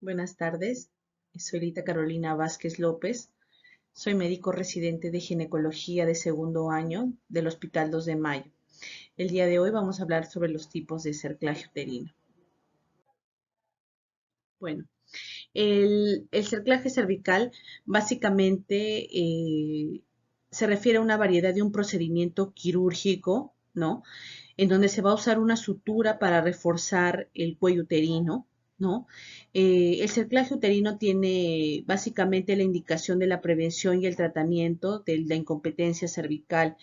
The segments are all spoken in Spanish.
Buenas tardes, soy Rita Carolina Vázquez López, soy médico residente de ginecología de segundo año del Hospital 2 de Mayo. El día de hoy vamos a hablar sobre los tipos de cerclaje uterino. Bueno, el cerclaje cervical básicamente se refiere a una variedad de un procedimiento quirúrgico, ¿no? En donde se va a usar una sutura para reforzar el cuello uterino, ¿no? El cerclaje uterino tiene básicamente la indicación de la prevención y el tratamiento de la incompetencia cervical,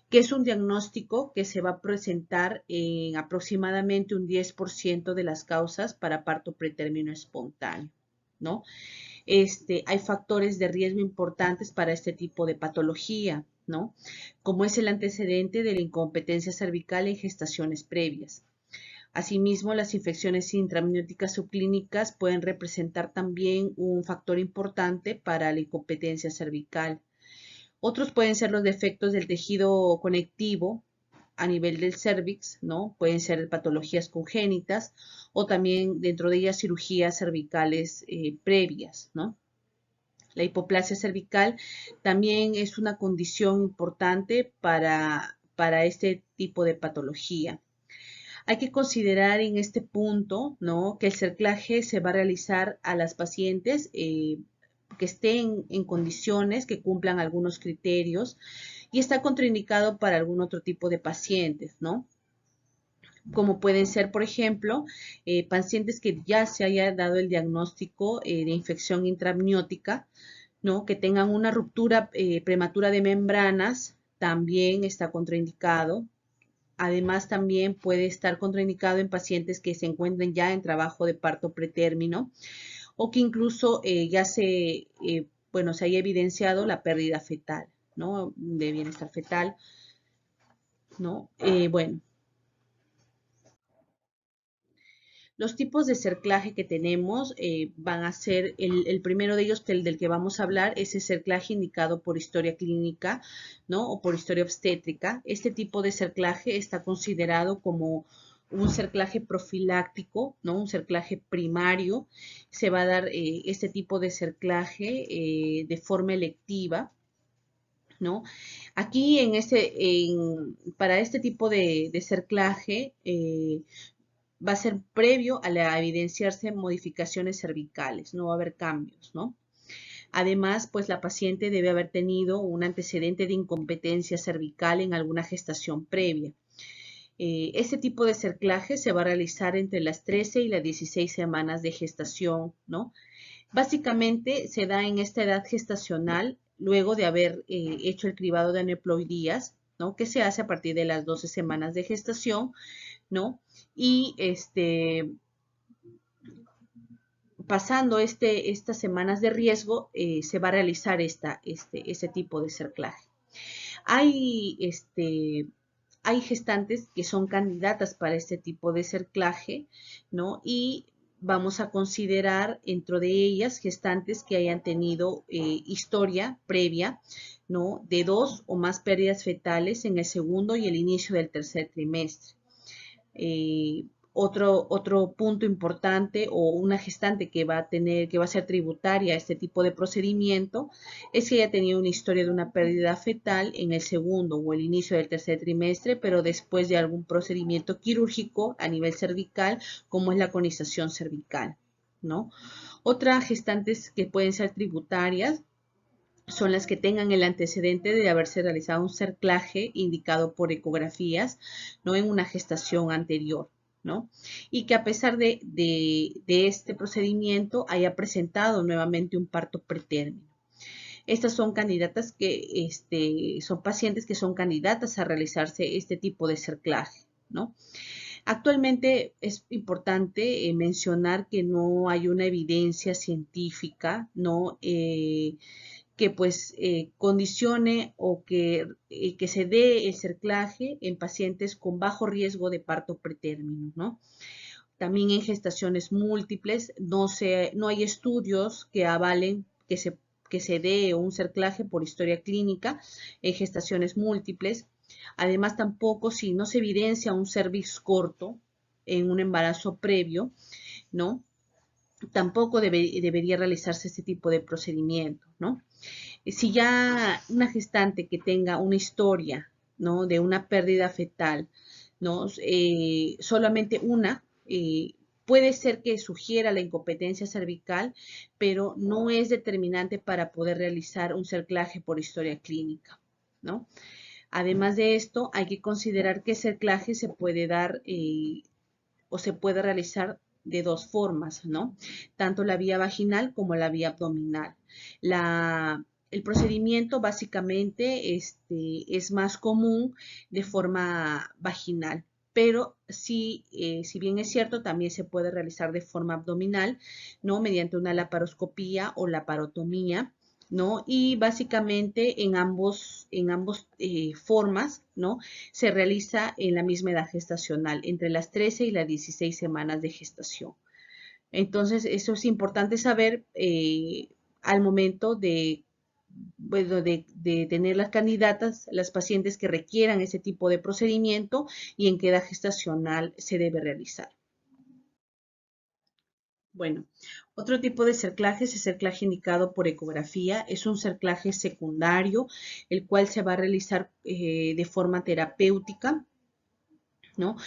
que es un diagnóstico que se va a presentar en aproximadamente un 10% de las causas para parto pretérmino espontáneo, ¿no? Hay factores de riesgo importantes para este tipo de patología, ¿no? Como es el antecedente de la incompetencia cervical en gestaciones previas. Asimismo, las infecciones intramnióticas subclínicas pueden representar también un factor importante para la incompetencia cervical. Otros pueden ser los defectos del tejido conectivo a nivel del cervix, ¿no? Pueden ser patologías congénitas o también dentro de ellas cirugías cervicales previas, ¿no? La hipoplasia cervical también es una condición importante para este tipo de patología. Hay que considerar en este punto, ¿no?, que el cerclaje se va a realizar a las pacientes que estén en condiciones que cumplan algunos criterios y está contraindicado para algún otro tipo de pacientes, ¿no? Como pueden ser, por ejemplo, pacientes que ya se haya dado el diagnóstico de infección intramniótica, ¿no? Que tengan una ruptura prematura de membranas, también está contraindicado. Además, también puede estar contraindicado en pacientes que se encuentren ya en trabajo de parto pretérmino o que incluso se haya evidenciado la pérdida fetal, ¿no? De bienestar fetal, ¿no? Los tipos de cerclaje que tenemos van a ser, el primero de ellos, del que vamos a hablar, es el cerclaje indicado por historia clínica, ¿no? O por historia obstétrica. Este tipo de cerclaje está considerado como un cerclaje profiláctico, ¿no? Un cerclaje primario. Se va a dar este tipo de cerclaje de forma electiva, ¿no? Aquí para este tipo de cerclaje, va a ser previo a la evidenciarse modificaciones cervicales, no va a haber cambios, ¿no? Además, pues la paciente debe haber tenido un antecedente de incompetencia cervical en alguna gestación previa. Este tipo de cerclaje se va a realizar entre las 13 y las 16 semanas de gestación, ¿no? Básicamente se da en esta edad gestacional luego de haber hecho el cribado de aneuploidías, ¿no? Que se hace a partir de las 12 semanas de gestación, ¿no? Y pasando estas semanas de riesgo, se va a realizar este tipo de cerclaje. Hay, hay gestantes que son candidatas para este tipo de cerclaje, ¿no? Y vamos a considerar dentro de ellas gestantes que hayan tenido historia previa, ¿no? De 2 o más pérdidas fetales en el segundo y el inicio del tercer trimestre. Otro punto importante o una gestante que va a ser tributaria a este tipo de procedimiento es que haya tenido una historia de una pérdida fetal en el segundo o el inicio del tercer trimestre, pero después de algún procedimiento quirúrgico a nivel cervical, como es la conización cervical, ¿no? Otras gestantes que pueden ser tributarias son las que tengan el antecedente de haberse realizado un cerclaje indicado por ecografías, ¿no? En una gestación anterior, ¿no? Y que a pesar de este procedimiento haya presentado nuevamente un parto pretérmino. Estas son candidatas son pacientes que son candidatas a realizarse este tipo de cerclaje, ¿no? Actualmente es importante mencionar que no hay una evidencia científica, ¿no? Que pues condicione o que se dé el cerclaje en pacientes con bajo riesgo de parto pretérmino, ¿no? También en gestaciones múltiples no hay estudios que avalen que se dé un cerclaje por historia clínica en gestaciones múltiples. Además, tampoco si no se evidencia un cervix corto en un embarazo previo, ¿no? tampoco debería realizarse este tipo de procedimiento, ¿no? Si ya una gestante que tenga una historia, ¿no? De una pérdida fetal, ¿no? Solamente una, puede ser que sugiera la incompetencia cervical, pero no es determinante para poder realizar un cerclaje por historia clínica, ¿no? Además de esto, hay que considerar que el cerclaje se puede dar o se puede realizar de dos formas, ¿no? Tanto la vía vaginal como la vía abdominal. El procedimiento básicamente es más común de forma vaginal, pero sí, si bien es cierto, también se puede realizar de forma abdominal, ¿no? Mediante una laparoscopía o laparotomía, ¿no? Y básicamente en ambos formas, ¿no? Se realiza en la misma edad gestacional, entre las 13 y las 16 semanas de gestación. Entonces, eso es importante saber al momento de, bueno, de tener las candidatas, las pacientes que requieran ese tipo de procedimiento y en qué edad gestacional se debe realizar. Bueno, otro tipo de cerclaje es el cerclaje indicado por ecografía. Es un cerclaje secundario, el cual se va a realizar de forma terapéutica, ¿no?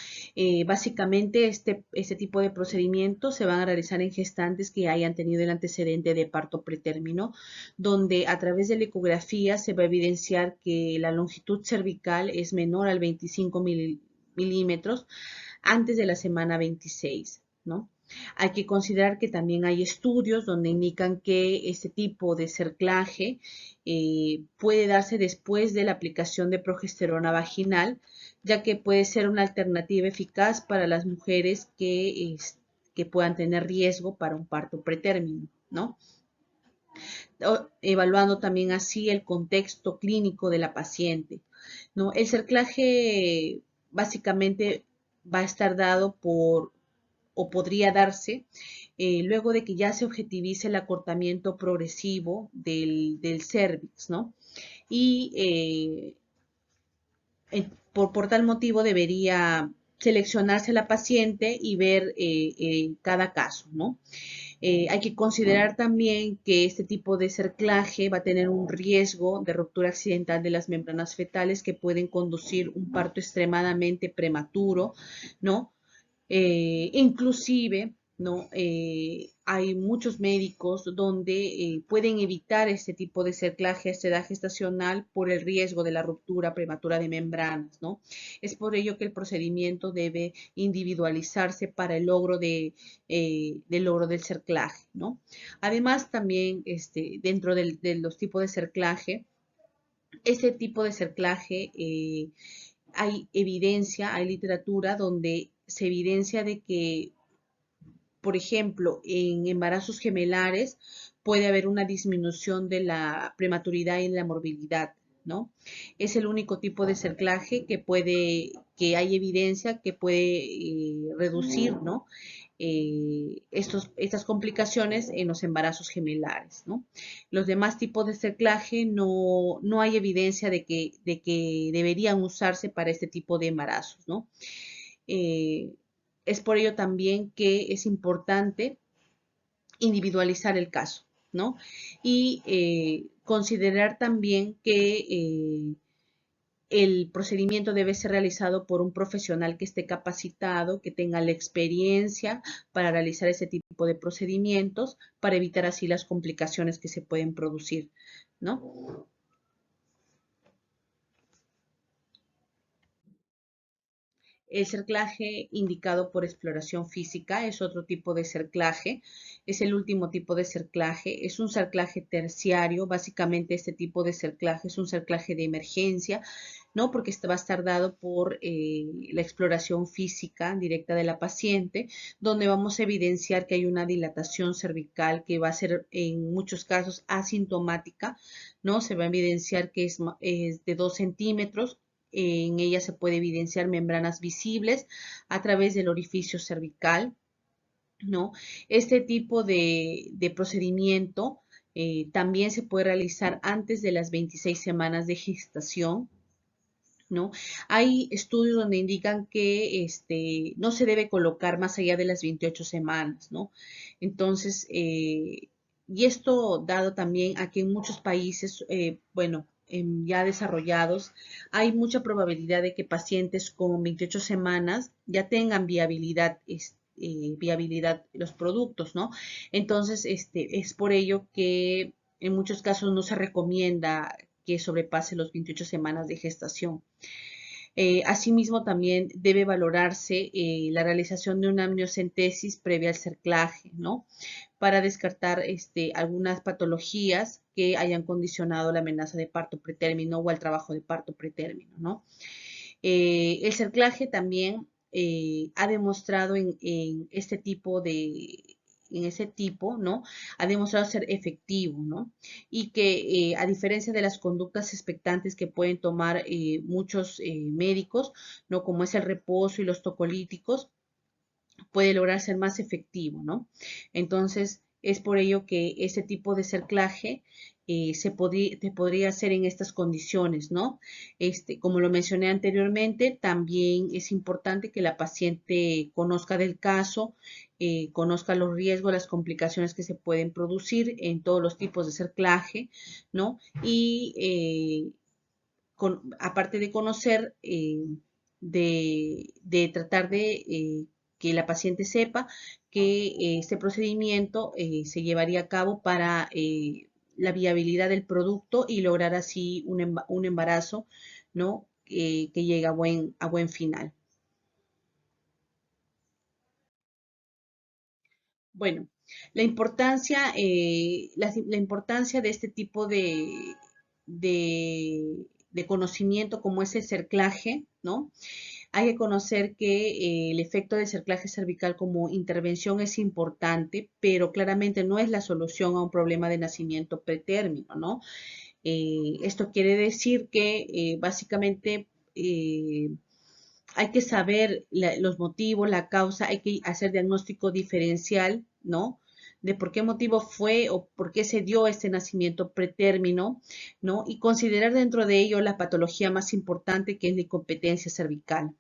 Básicamente, este tipo de procedimientos se van a realizar en gestantes que hayan tenido el antecedente de parto pretérmino, donde a través de la ecografía se va a evidenciar que la longitud cervical es menor al 25 milímetros antes de la semana 26, ¿no? Hay que considerar que también hay estudios donde indican que este tipo de cerclaje puede darse después de la aplicación de progesterona vaginal, ya que puede ser una alternativa eficaz para las mujeres que puedan tener riesgo para un parto pretérmino, ¿no? Evaluando también así el contexto clínico de la paciente, ¿no? El cerclaje básicamente va a estar dado por, o podría darse, luego de que ya se objetivice el acortamiento progresivo del cervix, ¿no? Y por tal motivo debería seleccionarse la paciente y ver cada caso, ¿no? Hay que considerar también que este tipo de cerclaje va a tener un riesgo de ruptura accidental de las membranas fetales que pueden conducir un parto extremadamente prematuro, ¿no? Inclusive, ¿no? Hay muchos médicos donde pueden evitar este tipo de cerclaje a esta edad gestacional por el riesgo de la ruptura prematura de membranas, ¿no? Es por ello que el procedimiento debe individualizarse para el logro del logro del cerclaje, ¿no? Además, también dentro de los tipos de cerclaje, este tipo de cerclaje hay evidencia, hay literatura donde se evidencia de que, por ejemplo, en embarazos gemelares puede haber una disminución de la prematuridad y la morbilidad, ¿no? Es el único tipo de cerclaje que hay evidencia que puede reducir, ¿no? Estas complicaciones en los embarazos gemelares, ¿no? Los demás tipos de cerclaje no hay evidencia de que deberían usarse para este tipo de embarazos, ¿no? Eh, es por ello también que es importante individualizar el caso, ¿no? Y considerar también que el procedimiento debe ser realizado por un profesional que esté capacitado, que tenga la experiencia para realizar ese tipo de procedimientos, para evitar así las complicaciones que se pueden producir, ¿no? El cerclaje indicado por exploración física es otro tipo de cerclaje, es el último tipo de cerclaje, es un cerclaje terciario, básicamente este tipo de cerclaje es un cerclaje de emergencia, ¿no? Porque este va a estar dado por la exploración física directa de la paciente, donde vamos a evidenciar que hay una dilatación cervical que va a ser en muchos casos asintomática, ¿no? Se va a evidenciar que es de 2 centímetros. En ella se puede evidenciar membranas visibles a través del orificio cervical, ¿no? Este tipo de procedimiento también se puede realizar antes de las 26 semanas de gestación, ¿no? Hay estudios donde indican que no se debe colocar más allá de las 28 semanas, ¿no? Entonces, y esto dado también a que en muchos países, bueno, ya desarrollados, hay mucha probabilidad de que pacientes con 28 semanas ya tengan viabilidad, viabilidad los productos, ¿no? Entonces, es por ello que en muchos casos no se recomienda que sobrepase los 28 semanas de gestación. Asimismo, también debe valorarse la realización de una amniocentesis previa al cerclaje, ¿no? Para descartar algunas patologías que hayan condicionado la amenaza de parto pretérmino o al trabajo de parto pretérmino, ¿no? El cerclaje también ha demostrado en este tipo de, en ese tipo, ¿no? Ha demostrado ser efectivo, ¿no? Y que a diferencia de las conductas expectantes que pueden tomar muchos médicos, ¿no? Como es el reposo y los tocolíticos, puede lograr ser más efectivo, ¿no? Entonces, es por ello que ese tipo de cerclaje te podría hacer en estas condiciones, ¿no? Como lo mencioné anteriormente, también es importante que la paciente conozca del caso, conozca los riesgos, las complicaciones que se pueden producir en todos los tipos de cerclaje, ¿no? Y aparte de conocer, de tratar de que la paciente sepa que este procedimiento se llevaría a cabo para la viabilidad del producto y lograr así un embarazo, ¿no? Que llegue a buen final. Bueno, la importancia de este tipo de conocimiento como es el cerclaje, ¿no? Hay que conocer que el efecto del cerclaje cervical como intervención es importante, pero claramente no es la solución a un problema de nacimiento pretérmino, ¿no? Esto quiere decir que básicamente hay que saber los motivos, la causa, hay que hacer diagnóstico diferencial, ¿no? De por qué motivo fue o por qué se dio este nacimiento pretérmino, ¿no? Y considerar dentro de ello la patología más importante que es la incompetencia cervical.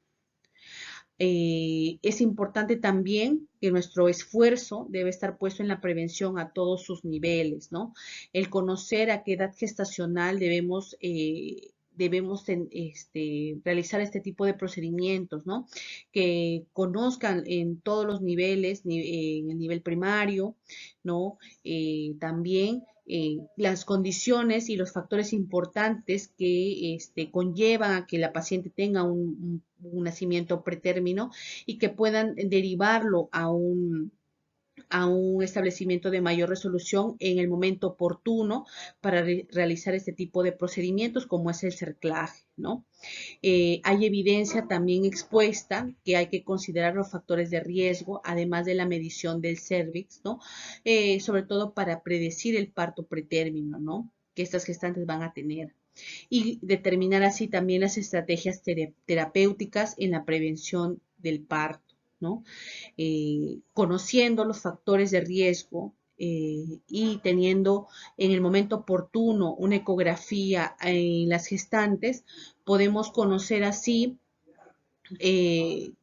Es importante también que nuestro esfuerzo debe estar puesto en la prevención a todos sus niveles, ¿no? El conocer a qué edad gestacional debemos realizar este tipo de procedimientos, ¿no? Que conozcan en todos los niveles, en el nivel primario, ¿no? También las condiciones y los factores importantes que conllevan a que la paciente tenga un nacimiento pretérmino y que puedan derivarlo a un establecimiento de mayor resolución en el momento oportuno para realizar este tipo de procedimientos como es el cerclaje, ¿no? Hay evidencia también expuesta que hay que considerar los factores de riesgo, además de la medición del cervix, ¿no? Sobre todo para predecir el parto pretérmino, ¿no? Que estas gestantes van a tener. Y determinar así también las estrategias terapéuticas en la prevención del parto, ¿no? Conociendo los factores de riesgo y teniendo en el momento oportuno una ecografía en las gestantes, podemos conocer así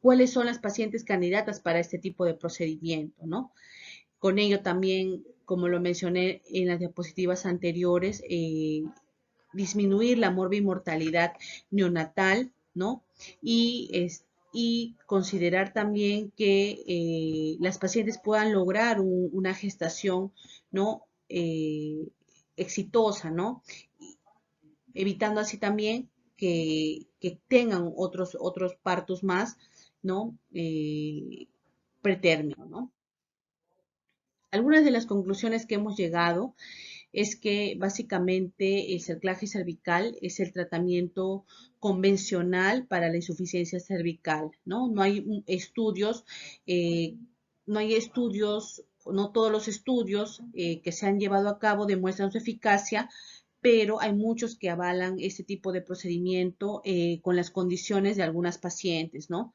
cuáles son las pacientes candidatas para este tipo de procedimiento, ¿no? Con ello también, como lo mencioné en las diapositivas anteriores, disminuir la morbimortalidad neonatal, ¿no? Y, y considerar también que las pacientes puedan lograr una gestación, ¿no? Exitosa, ¿no? Evitando así también que tengan otros partos más, ¿no? Pretérmino, ¿no? Algunas de las conclusiones que hemos llegado es que básicamente el cerclaje cervical es el tratamiento convencional para la insuficiencia cervical, ¿no? No hay estudios, eh, no hay estudios, no todos los estudios que se han llevado a cabo demuestran su eficacia, pero hay muchos que avalan este tipo de procedimiento con las condiciones de algunas pacientes, ¿no?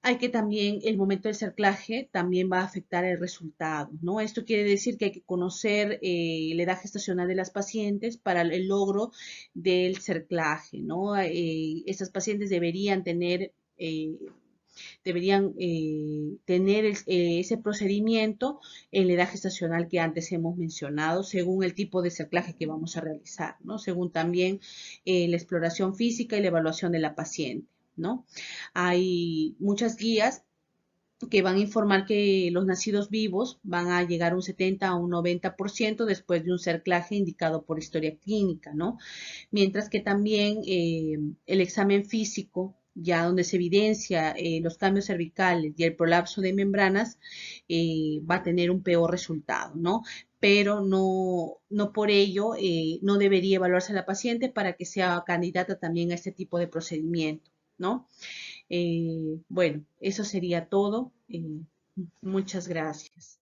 hay que también, el momento del cerclaje también va a afectar el resultado, ¿no? Esto quiere decir que hay que conocer la edad gestacional de las pacientes para el logro del cerclaje, ¿no? Estas pacientes deberían tener ese procedimiento en la edad gestacional que antes hemos mencionado, según el tipo de cerclaje que vamos a realizar, ¿no? Según también la exploración física y la evaluación de la paciente, ¿no? Hay muchas guías que van a informar que los nacidos vivos van a llegar a un 70 a un 90% después de un cerclaje indicado por historia clínica, ¿no? Mientras que también el examen físico, ya donde se evidencia los cambios cervicales y el prolapso de membranas, va a tener un peor resultado, ¿no? Pero no por ello no debería evaluarse a la paciente para que sea candidata también a este tipo de procedimiento, ¿no? Bueno, eso sería todo. Muchas gracias.